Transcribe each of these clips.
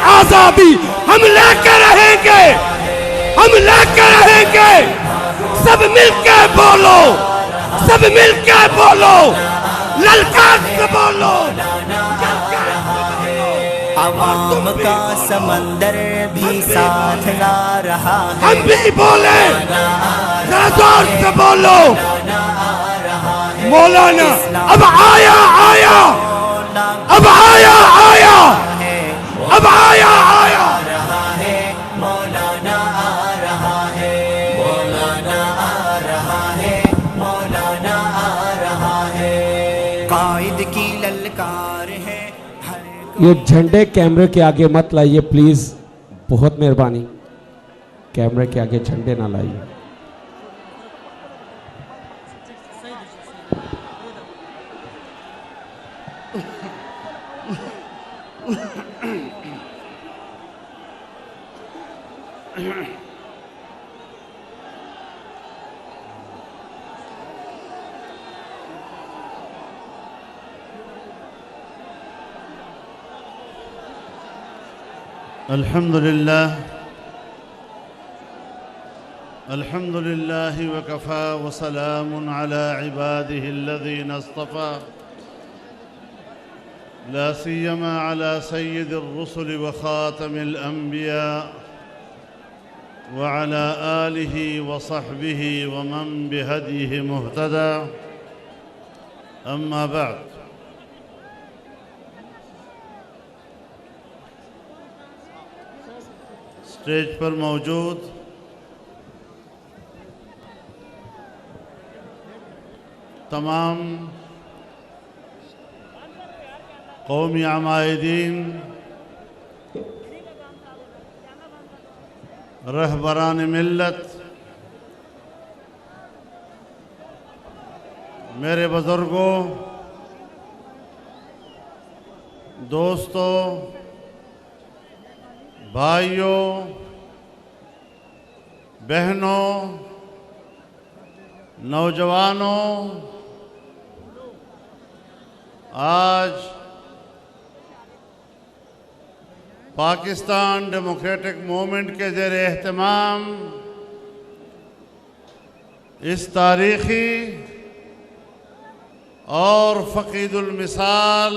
आजादी हम लेकर रहेंगे, हम लेकर रहेंगे। सब मिलके बोलो, सब मिलके बोलो, ललकार के बोलो। आवाम का समंदर भी साथ गा रहा है। हम भी बोले, जरा जोर से बोलो, मौलाना अब आया आया, अब आया आया, अब आया आया। मौलाना आ रहा है, मौलाना आ रहा है, मौलाना आ रहा है। कायद की ललकार है। ये झंडे कैमरे के आगे मत लाइए प्लीज, बहुत मेहरबानी। कैमरे के आगे झंडे ना लाइए। अल्हम्दुलिल्लाह, अल्हम्दुलिल्लाह वकफ़ा वसलामुन अला इबादिहिल्लज़ीना इस्तफ़ा, ला सिय्यमा अला सय्यिदिर रुसुलि व ख़ातमिल अंबिया व अला आलिहि व सहबिहि व मन बिहदिहि मुहतदा। अम्मा बाद, स्टेज पर मौजूद तमाम कौमी अमायदीन, रहबरान मिल्लत, मेरे बुजुर्गों, दोस्तों, भाइयों, बहनों, नौजवानों, आज पाकिस्तान डेमोक्रेटिक मूवमेंट के ज़ेर एहतमाम इस तारीख़ी और फ़क़ीदुल मिसाल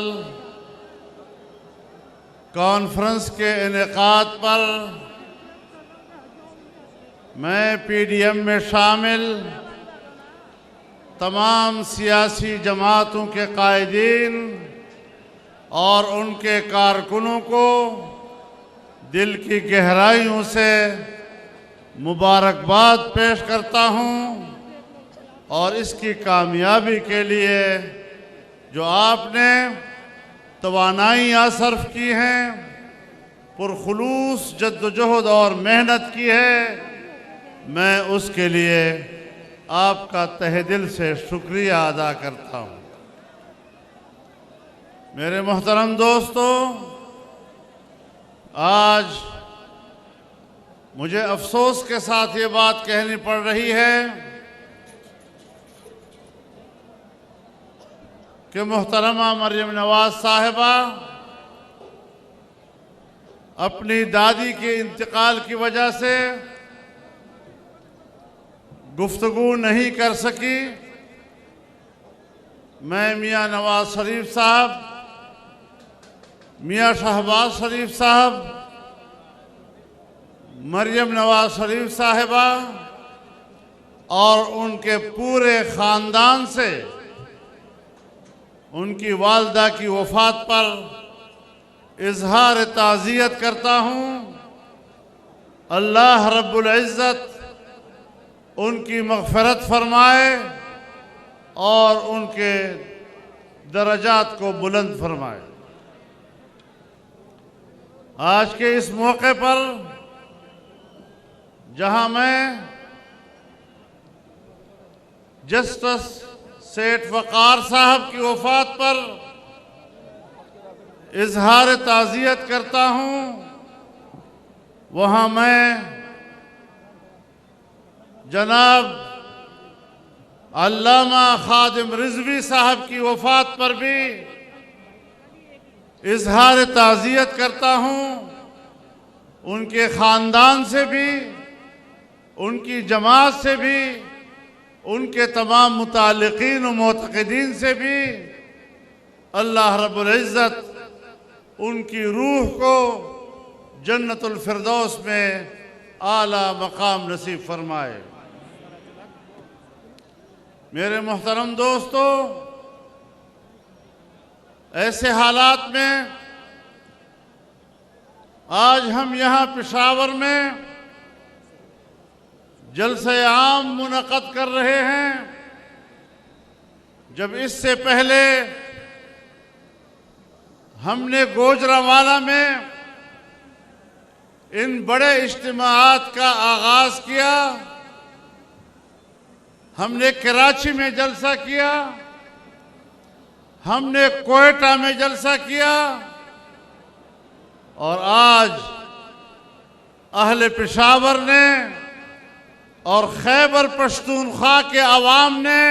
कॉन्फ्रेंस के इनेकाद पर मैं पीडीएम में शामिल तमाम सियासी जमातों के कायदीन और उनके कारकुनों को दिल की गहराइयों से मुबारकबाद पेश करता हूं, और इसकी कामयाबी के लिए जो आपने तवानाइयाँ सर्फ की हैं, पुरखुलूस जद्दोजहद और मेहनत की है, मैं उसके लिए आपका तहे दिल से शुक्रिया अदा करता हूँ। मेरे मोहतरम दोस्तों, आज मुझे अफसोस के साथ ये बात कहनी पड़ रही है कि मोहतरमा मरियम नवाज साहिबा अपनी दादी के इंतकाल की वजह से गुफ्तगू नहीं कर सकी। मैं मियाँ नवाज शरीफ साहब, मियाँ शहबाज शरीफ साहब, मरियम नवाज शरीफ साहिबा और उनके पूरे ख़ानदान से उनकी वालदा की वफ़ात पर इजहार ताज़ियत करता हूँ। अल्लाह रब्बुल इज़्ज़त उनकी मग़फ़िरत फरमाए और उनके दरजात को बुलंद फरमाए। आज के इस मौके पर जहां मैं जस्टिस सेठ वक़ार साहब की वफ़ात पर इजहार ताज़ियत करता हूं, वहां मैं जनाब अल्लामा खादिम रिजवी साहब की वफ़ात पर भी इजहार ताज़ियत करता हूं। उनके ख़ानदान से भी, उनकी जमात से भी, उनके तमाम मुतालिकीन व मोतक़दीन से भी अल्लाह रब्बुल इज़्ज़त उनकी रूह को जन्नतुल फिरदौस में आला मकाम नसीब फरमाए। मेरे मोहतरम दोस्तों, ऐसे हालात में आज हम यहाँ पेशावर में जलसे आम मुनक़द कर रहे हैं, जब इससे पहले हमने गोजरावाला में इन बड़े इज्तिमाआत का आगाज़ किया, हमने कराची में जलसा किया, हमने कोयटा में जलसा किया और आज अहले पेशावर ने और खैबर पख्तूनख्वा के अवाम ने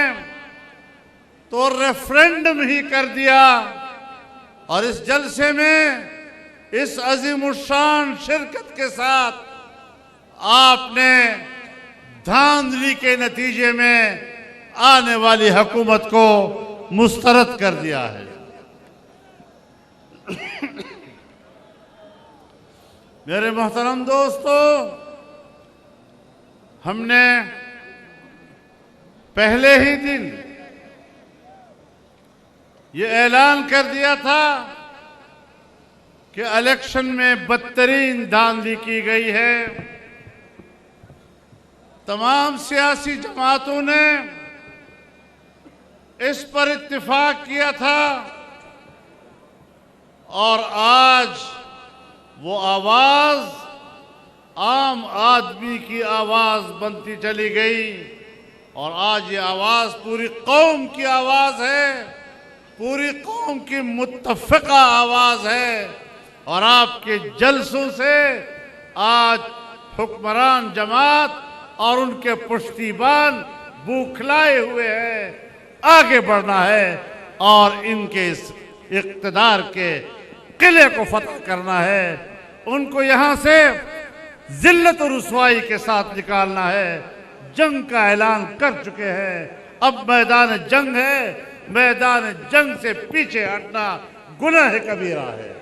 तो रेफरेंडम ही कर दिया और इस जलसे में इस अज़ीमुश्शान शिरकत के साथ आपने धांधली के नतीजे में आने वाली हुकूमत को मुस्तरद कर दिया है। मेरे मोहतरम दोस्तों, हमने पहले ही दिन ये ऐलान कर दिया था कि इलेक्शन में बदतरीन धांधली की गई है। तमाम सियासी जमातों ने इस पर इत्तिफाक किया था और आज वो आवाज़ आम आदमी की आवाज़ बनती चली गई और आज ये आवाज़ पूरी कौम की आवाज़ है, पूरी कौम की मुत्तफ़िक़ा आवाज़ है और आपके जलसों से आज हुक्मरान जमात और उनके पुश्तीबान बौखलाए हुए हैं। आगे बढ़ना है और इनके इस इक़्तिदार के किले को फतह करना है, उनको यहाँ से ज़िल्लत और रुसवाई के साथ निकालना है। जंग का ऐलान कर चुके हैं, अब मैदान जंग है, मैदान जंग से पीछे हटना गुनाह कबीरा है।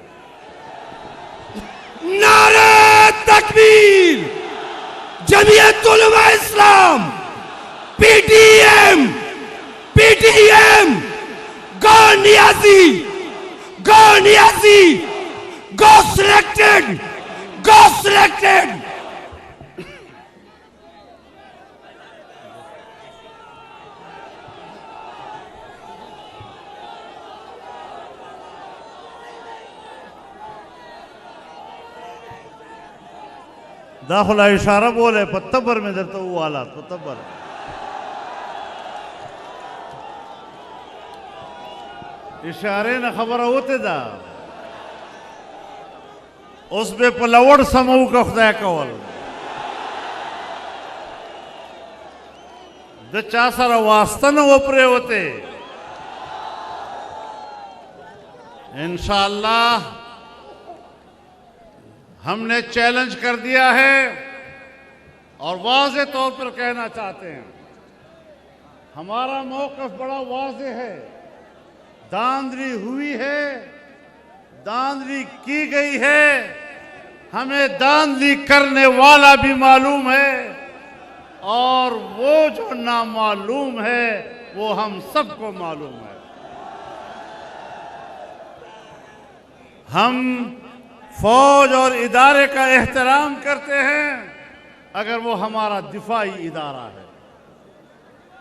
नारे तकबीर, जमीयत उलमा इस्लाम, पीटीएम, पीटीएम, गो नियाज़ी, गो नियाज़ी, गो सिलेक्टेड, गो सिलेक्टेड। दाखिला इशारा बोले पत्तबर में दर तो वो हालात पत्तबर इशारे न खबर होते दा उसमें पलवड़ समूह का खुदा कवल द चासर वास्ता न ओपरे होते। इंशाअल्लाह हमने चैलेंज कर दिया है और वाज़े तौर पर कहना चाहते हैं, हमारा मौक़िफ़ बड़ा वाज़े है। धांधली हुई है, धांधली की गई है, हमें धांधली करने वाला भी मालूम है और वो जो नामालूम है वो हम सबको मालूम है। हम फौज और इदारे का एहतराम करते हैं अगर वो हमारा दिफाई इदारा है।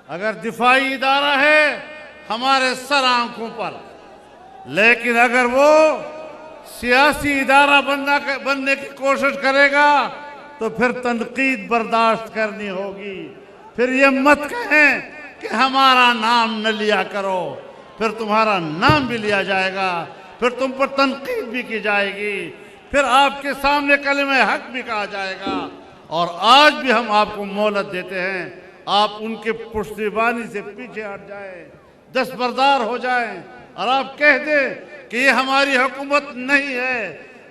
अगर दिफाई इदारा है हमारे सर आंखों पर, लेकिन अगर वो सियासी इदारा बनने की कोशिश करेगा तो फिर तनकीद बर्दाश्त करनी होगी। फिर ये मत कहें कि हमारा नाम न लिया करो, फिर तुम्हारा नाम भी लिया जाएगा, फिर तुम पर तनकीद भी की जाएगी, फिर आपके सामने कलमे हक भी कहा जाएगा। और आज भी हम आपको मोहलत देते हैं, आप उनके पुश्तबानी से पीछे हट जाएं, दस्तबरदार हो जाएं और आप कह दें कि ये हमारी हुकूमत नहीं है।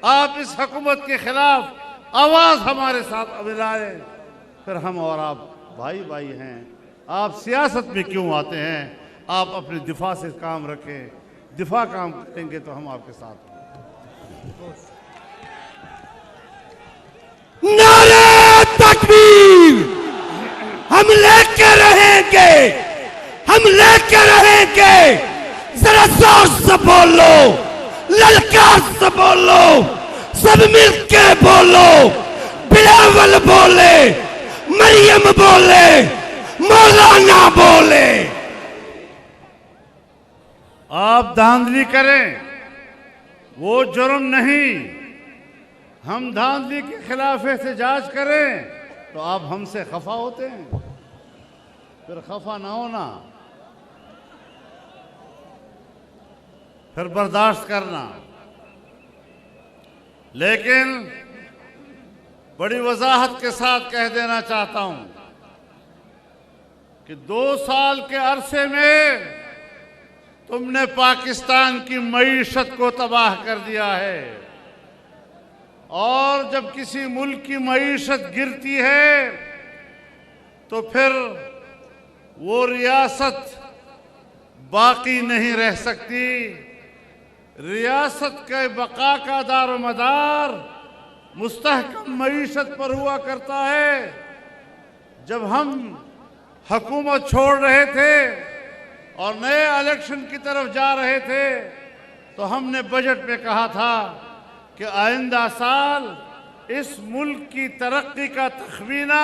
आप इस हुकूमत के खिलाफ आवाज हमारे साथ मिलाए, फिर हम और आप भाई भाई हैं। आप सियासत में क्यों आते हैं? आप अपने दिफा से काम रखें, दिफा काम करेंगे तो हम आपके साथ हैं। नारे तकबीर! हम लेके रहेंगे, हम लेके रहेंगे। जरा जोर से बोलो, ललकार से बोलो, सब मिलके बोलो। बिलावल बोले, मरियम बोले, मौलाना बोले। आप धांधली करें वो जुर्म नहीं, हम धांधली के खिलाफ एहतजाज करें तो आप हमसे खफा होते हैं। फिर खफा ना होना, फिर बर्दाश्त करना। लेकिन बड़ी वजाहत के साथ कह देना चाहता हूं कि 2 साल के अरसे में तुमने पाकिस्तान की मईशत को तबाह कर दिया है। और जब किसी मुल्क की मईशत गिरती है तो फिर वो रियासत बाकी नहीं रह सकती। रियासत के बका का दारो मदार मुस्तहकम मईशत पर हुआ करता है। जब हम हुकूमत छोड़ रहे थे और नए इलेक्शन की तरफ जा रहे थे तो हमने बजट में कहा था कि आइंदा साल इस मुल्क की तरक्की का तखमीना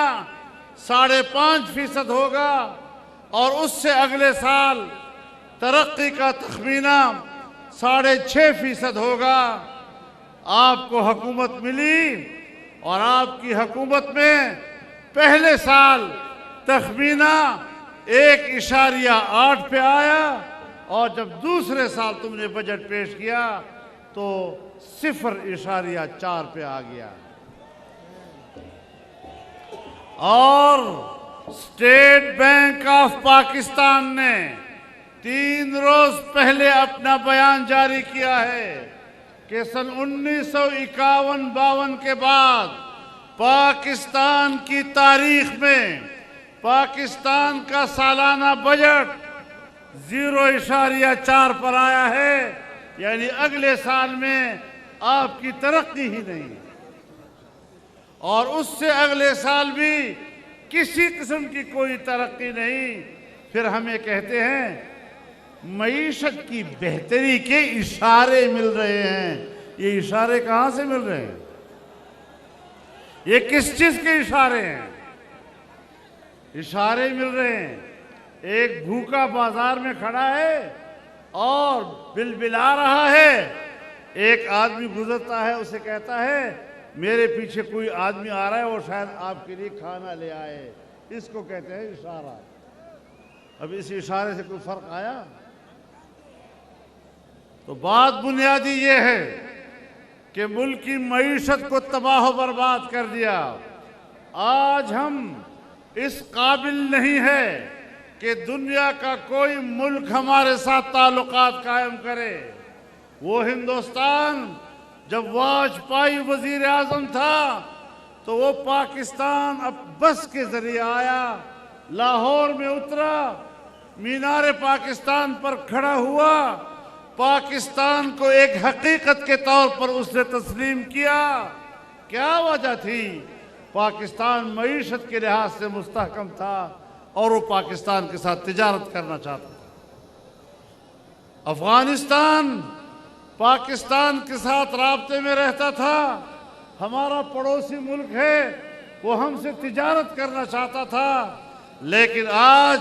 5.5% होगा और उससे अगले साल तरक्की का तखमीना 6.5% होगा। आपको हुकूमत मिली और आपकी हुकूमत में पहले साल तखमीना 1.8 पे आया और जब दूसरे साल तुमने बजट पेश किया तो 0.4 पे आ गया। और स्टेट बैंक ऑफ पाकिस्तान ने 3 रोज पहले अपना बयान जारी किया है कि सन 1951-52 के बाद पाकिस्तान की तारीख में पाकिस्तान का सालाना बजट 0.4 पर आया है। यानी अगले साल में आपकी तरक्की ही नहीं और उससे अगले साल भी किसी किस्म की कोई तरक्की नहीं। फिर हमें कहते हैं मईशत की बेहतरी के इशारे मिल रहे हैं। ये इशारे कहां से मिल रहे हैं? ये किस चीज के इशारे हैं? इशारे मिल रहे हैं। एक भूखा बाजार में खड़ा है और बिलबिला रहा है। एक आदमी गुजरता है, उसे कहता है मेरे पीछे कोई आदमी आ रहा है और शायद आपके लिए खाना ले आए। इसको कहते हैं इशारा। अब इस इशारे से कोई फर्क आया? तो बात बुनियादी ये है कि मुल्क की मईशत को तबाह बर्बाद कर दिया। आज हम इस काबिल नहीं है कि दुनिया का कोई मुल्क हमारे साथ ताल्लुकात कायम करे। वो हिंदुस्तान जब वाजपेयी वजीर आजम था तो वो पाकिस्तान अब बस के जरिए आया, लाहौर में उतरा, मीनार पाकिस्तान पर खड़ा हुआ, पाकिस्तान को एक हकीकत के तौर पर उसने तस्लीम किया। क्या वजह थी? पाकिस्तान मईशत के लिहाज से मुस्तहकम था और वो पाकिस्तान के साथ तिजारत करना चाहता था। अफगानिस्तान पाकिस्तान के साथ राब्ते में रहता था, हमारा पड़ोसी मुल्क है, वो हमसे तिजारत करना चाहता था। लेकिन आज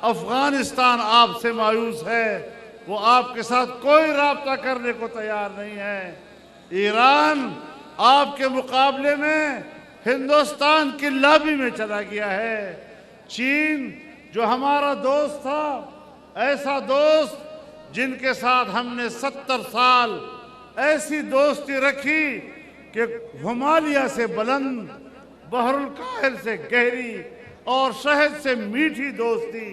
अफगानिस्तान आपसे मायूस है, वो आपके साथ कोई राब्ता करने को तैयार नहीं है। ईरान आपके मुकाबले में हिंदुस्तान की लॉबी में चला गया है। चीन जो हमारा दोस्त था, ऐसा दोस्त जिनके साथ हमने 70 साल ऐसी दोस्ती रखी कि हिमालय से बुलंद, बहरुल काहिल से गहरी और शहद से मीठी दोस्ती।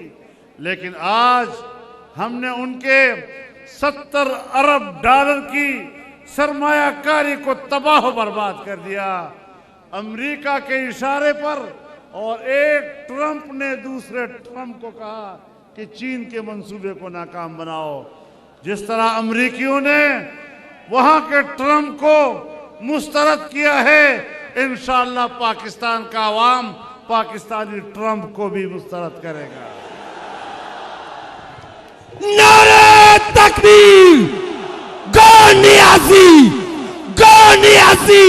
लेकिन आज हमने उनके 70 अरब डॉलर की सरमायाकारी को तबाह बर्बाद कर दिया। अमेरिका के इशारे पर, और एक ट्रंप ने दूसरे ट्रंप को कहा कि चीन के मंसूबे को नाकाम बनाओ। जिस तरह अमेरिकियों ने वहां के ट्रंप को मुस्तरद किया है, इंशाअल्लाह पाकिस्तान का अवाम पाकिस्तानी ट्रंप को भी मुस्तरद करेगा। नारे तकबीर, गो नियाजी, गो नियाजी,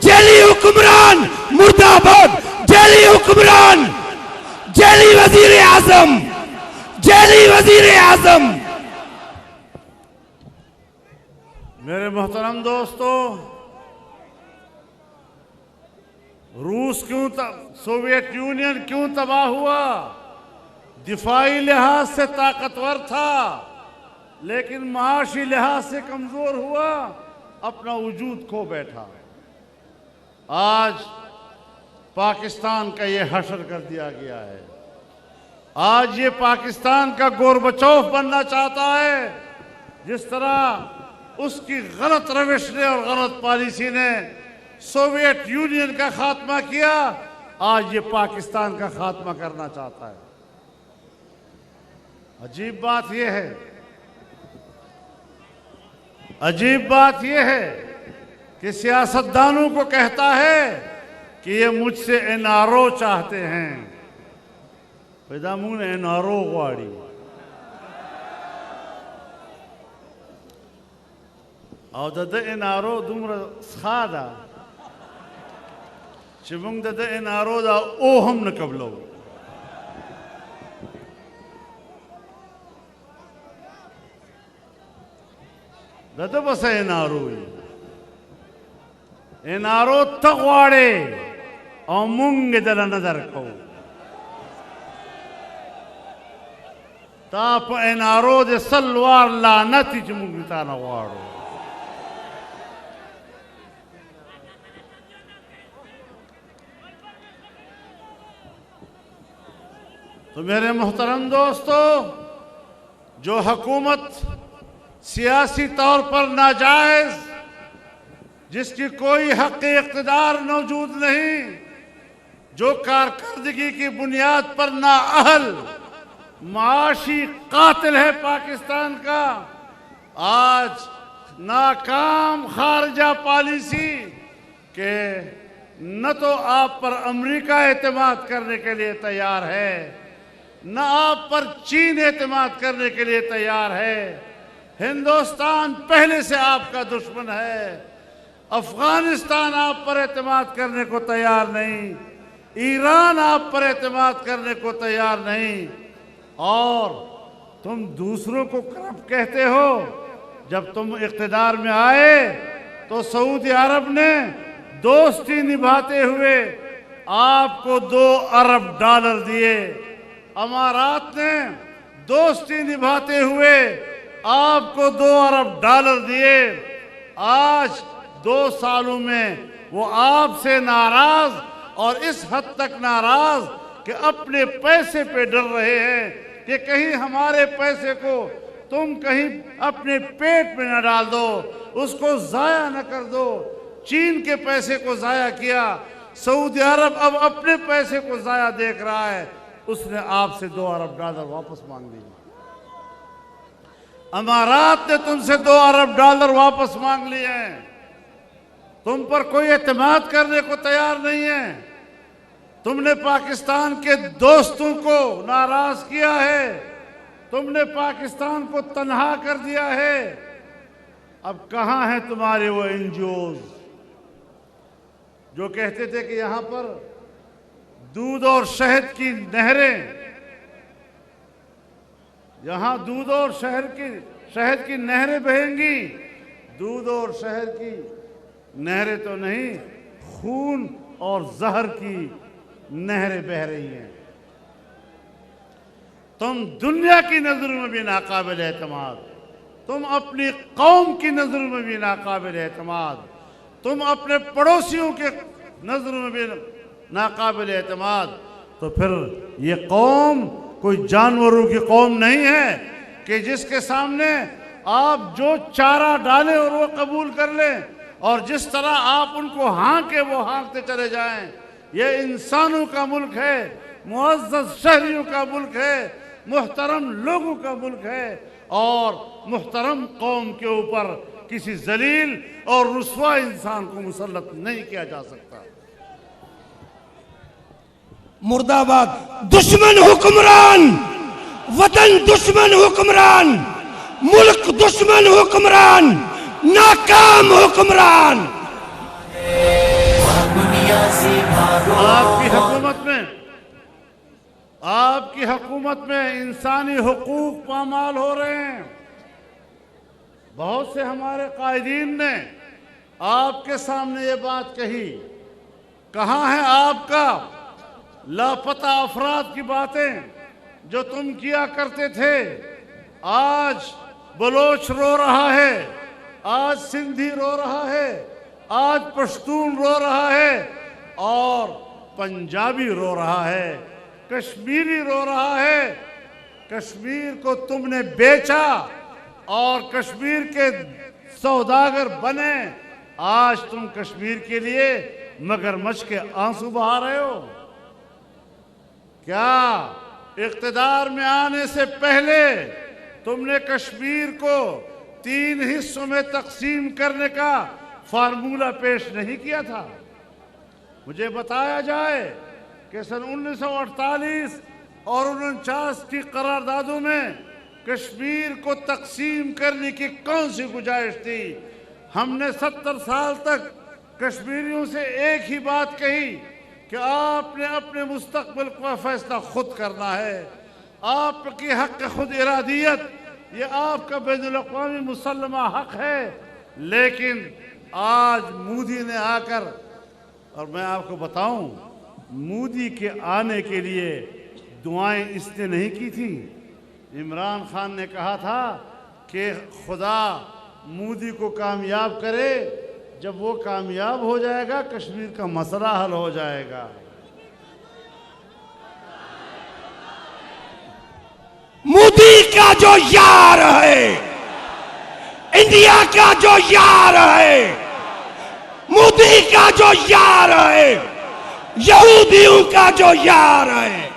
जेली हुक्मरान मुर्दाबाद, जेली हुक्मरान, जेली वजीर आजम, जेली वजीर आजम। मेरे मोहतरम दोस्तों, रूस क्यों सोवियत यूनियन क्यों तबाह हुआ? दिफाई लिहाज से ताकतवर था, लेकिन माशी लिहाज से कमजोर हुआ, अपना वजूद खो बैठा। आज पाकिस्तान का ये हशर कर दिया गया है। आज ये पाकिस्तान का गोरबचौफ बनना चाहता है। जिस तरह उसकी गलत रविश ने और गलत पॉलिसी ने सोवियत यूनियन का खात्मा किया, आज ये पाकिस्तान का खात्मा करना चाहता है। अजीब बात यह है, अजीब बात यह है कि सियासतदानों को कहता है कि ये मुझसे एनआरओ चाहते हैं। पैदा मुंह ने एनआरओ वाड़ी और दद एनआरओ दुमरा सादा चिमुंग दद एनआरओ दा ओ हम न कबलो दद बस एनआरओ एनआरओ तगवाड़े और मुंग दल नजर को ताप एनआरओ दे सलवार लानती चिमुंग ताना वाड़ो। तो मेरे मोहतरम दोस्तों, जो हुकूमत सियासी तौर पर नाजायज, जिसकी कोई हक इख्तिदार मौजूद नहीं, जो कारकर्दगी की बुनियाद पर नाअहल माशी कातिल है पाकिस्तान का, आज नाकाम खारजा पॉलिसी के न तो आप पर अमेरिका एतमाद करने के लिए तैयार है, न आप पर चीन एतमाद करने के लिए तैयार है। हिंदुस्तान पहले से आपका दुश्मन है। अफगानिस्तान आप पर एतमाद करने को तैयार नहीं, ईरान आप पर एतमाद करने को तैयार नहीं, और तुम दूसरों को करप्ट कहते हो। जब तुम इख्तिदार में आए तो सऊदी अरब ने दोस्ती निभाते हुए आपको $2 अरब दिए, अमारात ने दोस्ती निभाते हुए आपको $2 अरब दिए। आज 2 सालों में वो आपसे नाराज, और इस हद तक नाराज कि अपने पैसे पे डर रहे हैं कि कहीं हमारे पैसे को तुम कहीं अपने पेट में न डाल दो, उसको जाया न कर दो। चीन के पैसे को जाया किया, सऊदी अरब अब अपने पैसे को जाया देख रहा है। उसने आपसे $2 अरब वापस मांग लिए। अमारात ने तुमसे $2 अरब वापस मांग लिए हैं। तुम पर कोई एतमाद करने को तैयार नहीं है। तुमने पाकिस्तान के दोस्तों को नाराज किया है, तुमने पाकिस्तान को तन्हा कर दिया है। अब कहां हैं तुम्हारे वो एनजीओज जो कहते थे कि यहां पर दूध और शहद की नहरें, यहां दूध और शहद की नहरें बहेंगी। दूध और शहद की नहरें तो नहीं, खून और जहर की नहरें बह रही हैं। तुम दुनिया की नजरों में भी नाकाबिल एतमाद, तुम अपनी कौम की नजरों में भी नाकाबिल एतमाद, तुम अपने पड़ोसियों के नजरों में भी नाकाबिल एतमाद। तो फिर ये कौम कोई जानवरों की कौम नहीं है कि जिसके सामने आप जो चारा डालें और वो कबूल कर लें, और जिस तरह आप उनको हाँके वो हाँकते चले जाएं। ये इंसानों का मुल्क है, मुअज़्ज़ज़ शहरियों का मुल्क है, मुहतरम लोगों का मुल्क है और मुहतरम कौम के ऊपर किसी जलील और रुस्वा इंसान को मुसल्लत नहीं किया जा सकता। मुर्दाबाद। दुश्मन हुक्मरान, वतन दुश्मन हुक्मरान, मुल्क दुश्मन हुक्मरान, नाकाम हुक्मरान। आपकी हुकूमत में इंसानी हुकूक पामाल हो रहे हैं। बहुत से हमारे कायदीन ने आपके सामने ये बात कही। कहाँ है आपका लापता अफराद की बातें जो तुम किया करते थे? आज बलोच रो रहा है, आज सिंधी रो रहा है, आज पश्तून रो रहा है और पंजाबी रो रहा है, कश्मीरी रो रहा है। कश्मीर को तुमने बेचा और कश्मीर के सौदागर बने। आज तुम कश्मीर के लिए मगरमच्छ के आंसू बहा रहे हो। क्या इख्तिदार में आने से पहले तुमने कश्मीर को 3 हिस्सों में तकसीम करने का फार्मूला पेश नहीं किया था? मुझे बताया जाए कि सन 1948 और 49 की करारदादों में कश्मीर को तकसीम करने की कौन सी गुजारिश थी? हमने 70 साल तक कश्मीरियों से एक ही बात कही कि आपने अपने मुस्तकबिल का फैसला खुद करना है। आपकी हक खुद इरादियत ये आपका बैनुल अक़वामी मुसल्लमा हक है। लेकिन आज मोदी ने आकर, और मैं आपको बताऊं, मोदी के आने के लिए दुआएं इसने नहीं की थी। इमरान खान ने कहा था कि खुदा मोदी को कामयाब करे, जब वो कामयाब हो जाएगा कश्मीर का मसला हल हो जाएगा। मोदी का जो यार है, इंडिया का जो यार है, मोदी का जो यार है, यहूदियों का जो यार है,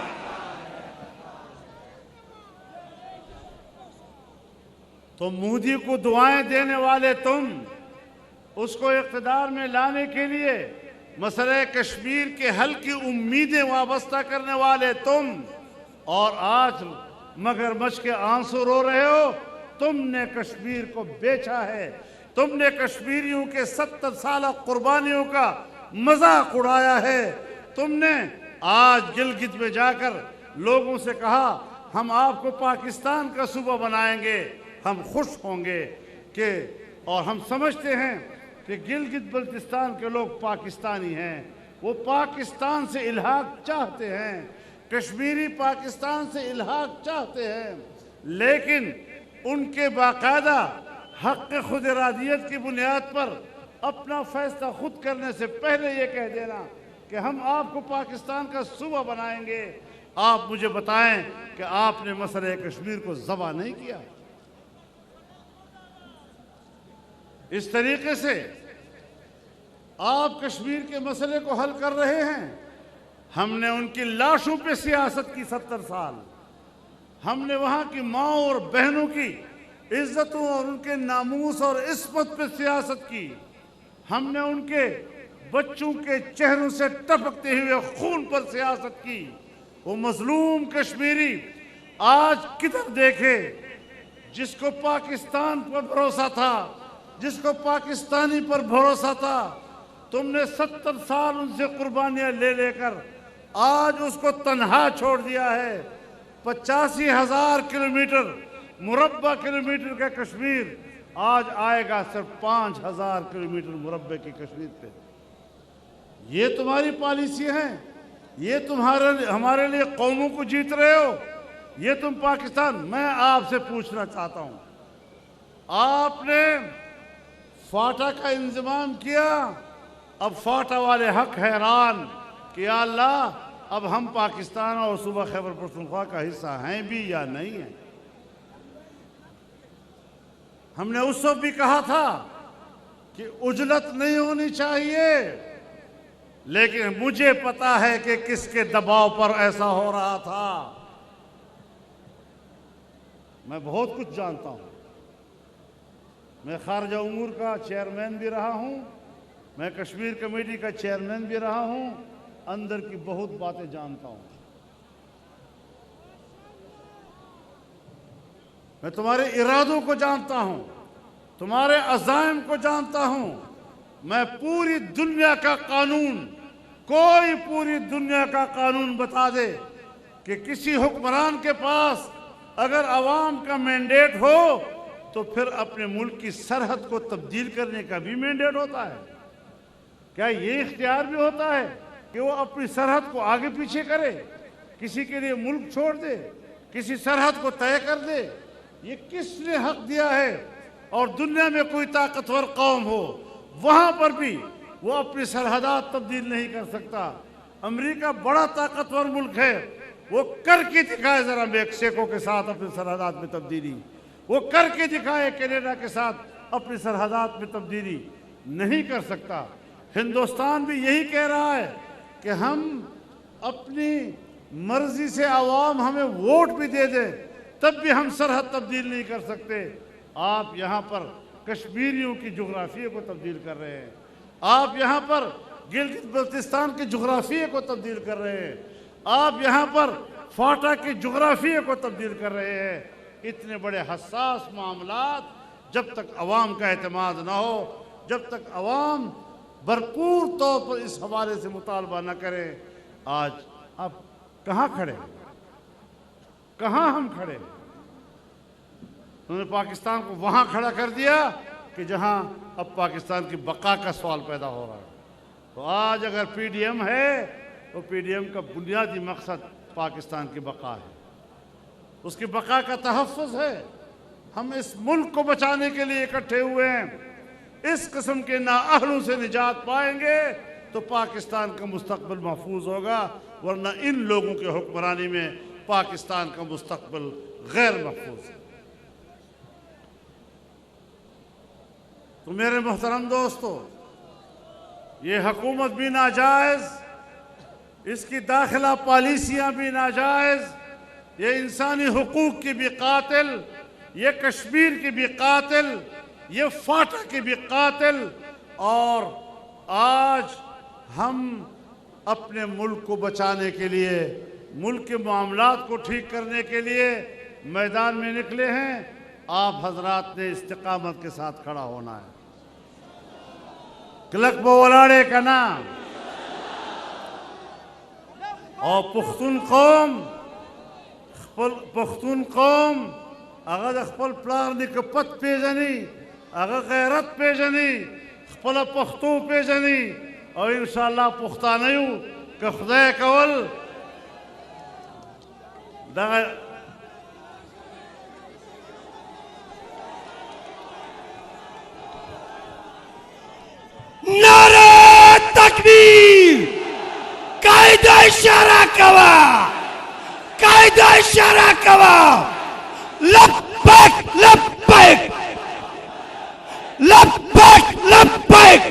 तो मोदी को दुआएं देने वाले तुम, उसको इक़्तिदार में लाने के लिए मसले कश्मीर के हल की उम्मीदें वाबस्ता करने वाले तुम, और आज मगरमच्छ के आंसू रो रहे हो। तुमने कश्मीर को बेचा है, तुमने कश्मीरियों के 70 साल कुर्बानियों का मजाक उड़ाया है। तुमने आज गिलगित में जाकर लोगों से कहा हम आपको पाकिस्तान का सूबा बनाएंगे, हम खुश होंगे कि, और हम समझते हैं कि गिलगित बल्तिस्तान के लोग पाकिस्तानी हैं, वो पाकिस्तान से इल्हाक चाहते हैं, कश्मीरी पाकिस्तान से इल्हाक चाहते हैं। लेकिन उनके बाकायदा हक खुद इरादियत की बुनियाद पर अपना फैसला खुद करने से पहले ये कह देना कि हम आपको पाकिस्तान का सूबा बनाएंगे। आप मुझे बताएं कि आपने मसले कश्मीर को ज़बा नहीं किया। इस तरीके से आप कश्मीर के मसले को हल कर रहे हैं। हमने उनकी लाशों पे सियासत की 70 साल। हमने वहाँ की माँओं और बहनों की इज्जतों और उनके नामूस और इस्मत पे सियासत की। हमने उनके बच्चों के चेहरों से टपकते हुए खून पर सियासत की। वो मजलूम कश्मीरी आज किधर देखे, जिसको पाकिस्तान पर भरोसा था, जिसको पाकिस्तानी पर भरोसा था, तुमने 70 साल उनसे कुर्बानियां ले लेकर आज उसको तन्हा छोड़ दिया है। 85,000 किलोमीटर मुरब्बा किलोमीटर का कश्मीर आज आएगा सिर्फ 5,000 किलोमीटर मुरब्बे के कश्मीर पे। ये तुम्हारी पॉलिसी है, ये हमारे लिए कौमों को जीत रहे हो, ये तुम पाकिस्तान। मैं आपसे पूछना चाहता हूं, आपने फाटा का इंतजाम किया, अब फाटा वाले हक हैरान कि या अल्लाह अब हम पाकिस्तान और सूबा खैबर पख्तूनख्वा का हिस्सा हैं भी या नहीं है। हमने उस वक्त भी कहा था कि उजलत नहीं होनी चाहिए, लेकिन मुझे पता है कि किसके दबाव पर ऐसा हो रहा था। मैं बहुत कुछ जानता हूं। मैं खारजा उमूर का चेयरमैन भी रहा हूं, मैं कश्मीर कमेटी का चेयरमैन भी रहा हूं, अंदर की बहुत बातें जानता हूं। मैं तुम्हारे इरादों को जानता हूं, तुम्हारे अज़ाइम को जानता हूं। मैं पूरी दुनिया का कानून, कोई पूरी दुनिया का कानून बता दे कि किसी हुक्मरान के पास अगर अवाम का मैंडेट हो तो फिर अपने मुल्क की सरहद को तब्दील करने का भी मैंडेट होता है। क्या ये इख्तियार भी होता है कि वो अपनी सरहद को आगे पीछे करे, किसी के लिए मुल्क छोड़ दे, किसी सरहद को तय कर दे? ये किसने हक दिया है? और दुनिया में कोई ताकतवर कौम हो, वहां पर भी वो अपनी सरहदात तब्दील नहीं कर सकता। अमेरिका बड़ा ताकतवर मुल्क है, वो करके दिखाए जरा मेक्सिको के साथ अपनी सरहदात में तब्दीली, वो करके दिखाए कनाडा के साथ अपनी सरहदात में तब्दीली। नहीं कर सकता। हिंदुस्तान भी यही कह रहा है कि हम अपनी मर्जी से आवाम हमें वोट भी दे दे तब भी हम सरहद तब्दील नहीं कर सकते। आप यहाँ पर कश्मीरियों की जोग्राफिया को तब्दील कर रहे हैं, आप यहाँ पर गिलगित बल्तिस्तान की जोग्राफिया को तब्दील कर रहे हैं, आप यहाँ पर फाटा की जोग्राफिया को तब्दील कर रहे हैं। इतने बड़े हसास मामलात जब तक अवाम का एतमाद ना हो, जब तक अवाम भरपूर तौर पर इस हवाले से मुतालबा न करें, आज आप कहाँ खड़े हैं? कहाँ हम खड़े हैं? उन्होंने पाकिस्तान को वहां खड़ा कर दिया कि जहां अब पाकिस्तान की बका का सवाल पैदा हो रहा है। तो आज अगर पीडीएम है तो पीडीएम का बुनियादी मकसद पाकिस्तान की बका है, उसकी बका का तहफ़्फ़ुज़ है। हम इस मुल्क को बचाने के लिए इकट्ठे हुए हैं। इस किस्म के नाअहलों से निजात पाएंगे तो पाकिस्तान का मुस्तक़बिल महफूज होगा, वरना इन लोगों के हुक्मरानी में पाकिस्तान का मुस्तक़बिल गैर महफूज है। तो मेरे मोहतरम दोस्तों, ये हुकूमत भी नाजायज़, इसकी दाखिला पॉलिसियाँ भी नाजायज़, ये इंसानी हुकूक की भी कातिल, ये कश्मीर की भी कातिल, ये फाटा की भी कातिल। और आज हम अपने मुल्क को बचाने के लिए, मुल्क के मामलात को ठीक करने के लिए मैदान में निकले हैं। आप हजरात ने इस्तिकामत के साथ खड़ा होना है। क्लक बोलाड़े का नाम और पुख्तून कौम अगर खपल प्लार निकपत पेजनी, अगर गैरत पेजनी, खपल पख्तू पेजनी और इंशाअल्लाह पुख्ता नहीं कि खुदा कवल नारे तकबीर, कायदा इशारा कवा, कायदा इशारा कवा, लब्बैक लब्बैक लब्बैक लब्बैक।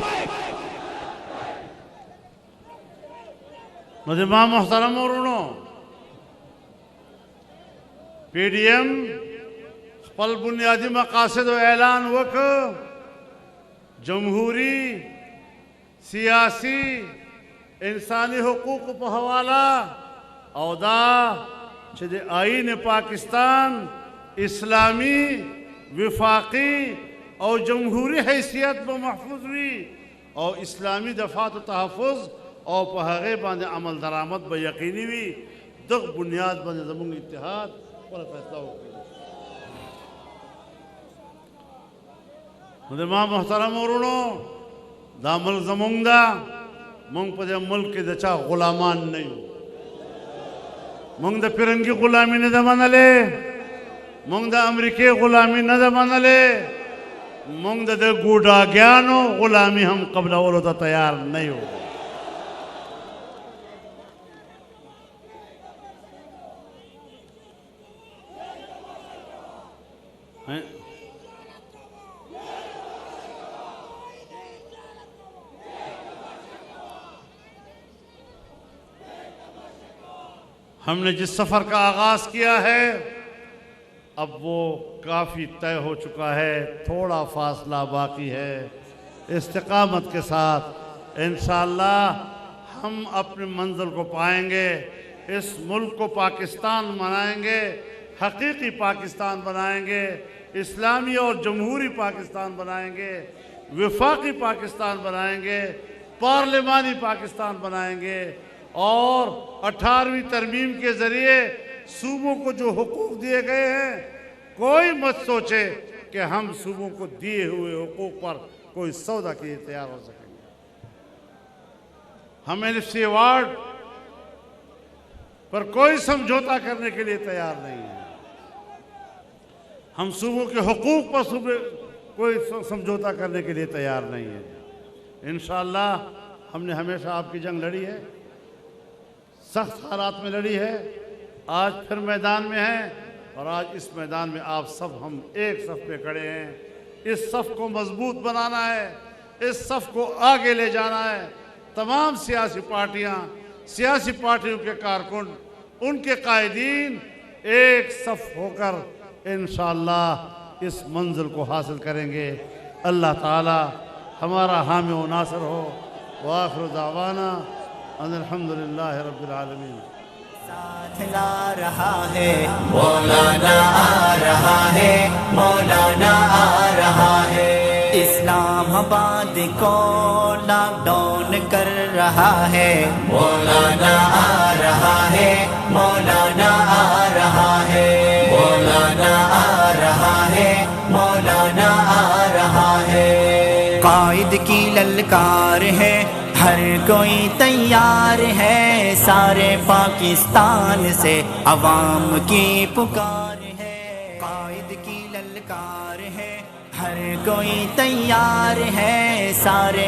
मुझे मोहतरम और पीडीएम पल बुनियादी मकासद व ऐलान वक जमहूरी, सियासी, इंसानी हुकूक पर हवाला औदा छे आईन पाकिस्तान इस्लामी विफाकी और जमहूरी हैसियत में महफूज हुई और इस्लामी दफात तहफ़ुज़ और पहगे बांध अमल दरामद ब यकीनी हुई। दग बुनियाद बंद जमुंग इत्तेहाद और फैसला हो गया। मुझे मोहतरम और दामल जमुंगा मंग पदे मुल्क के दचा गुलामान नहीं हो, मंग द फिरंगी गुलामी न दमाना ले, मंग द अमरीके गुलामी न दमाना ले, मंग द गुडा ज्ञानो गुलामी हम कबल और तैयार नहीं हो। हमने जिस सफ़र का आगाज़ किया है अब वो काफ़ी तय हो चुका है, थोड़ा फासला बाकी है। इस्तिकामत के साथ इंशाअल्लाह हम अपनी मंजिल को पाएंगे। इस मुल्क को पाकिस्तान बनाएंगे, हकीकी पाकिस्तान बनाएंगे, इस्लामी और जमहूरी पाकिस्तान बनाएंगे, विफाकी पाकिस्तान बनाएंगे, पार्लिमानी पाकिस्तान बनाएंगे और 18वीं तरमीम के ज़रिए सूबों को जो हुकूक दिए गए हैं, कोई मत सोचे कि हम सूबों को दिए हुए हुकूक पर कोई सौदा के लिए तैयार हो सकेंगे। हम एनएफसी अवार्ड पर कोई समझौता करने के लिए तैयार नहीं है। हम सूबों के हुकूक पर कोई समझौता करने के लिए तैयार नहीं है। इंशाअल्लाह हमने हमेशा आपकी जंग लड़ी है, सख्त हालात में लड़ी है, आज फिर मैदान में हैं और आज इस मैदान में आप सब हम एक सफ़ पे खड़े हैं। इस सफ़ को मजबूत बनाना है, इस सफ़ को आगे ले जाना है। तमाम सियासी पार्टियां, सियासी पार्टियों के कारकुन, उनके कायदीन एक सफ़ होकर इंशाअल्लाह इस मंजिल को हासिल करेंगे। अल्लाह ताला हमारा हामी व नासिर हो। व आखिर दावाना अल्हम्दुलिल्लाहि रब्बिल आलमीन। साथ ला रहा है मौलाना, आ रहा है मौलाना, आ रहा है। इस्लामाबाद को लॉकडाउन कर रहा है मौलाना, आ रहा है मौलाना, आ रहा है मौलाना, आ रहा है मौलाना, आ रहा है। कायद की ललकार है, हर कोई तैयार है, सारे पाकिस्तान से अवाम की पुकार है। कायद की ललकार है, हर कोई तैयार है, सारे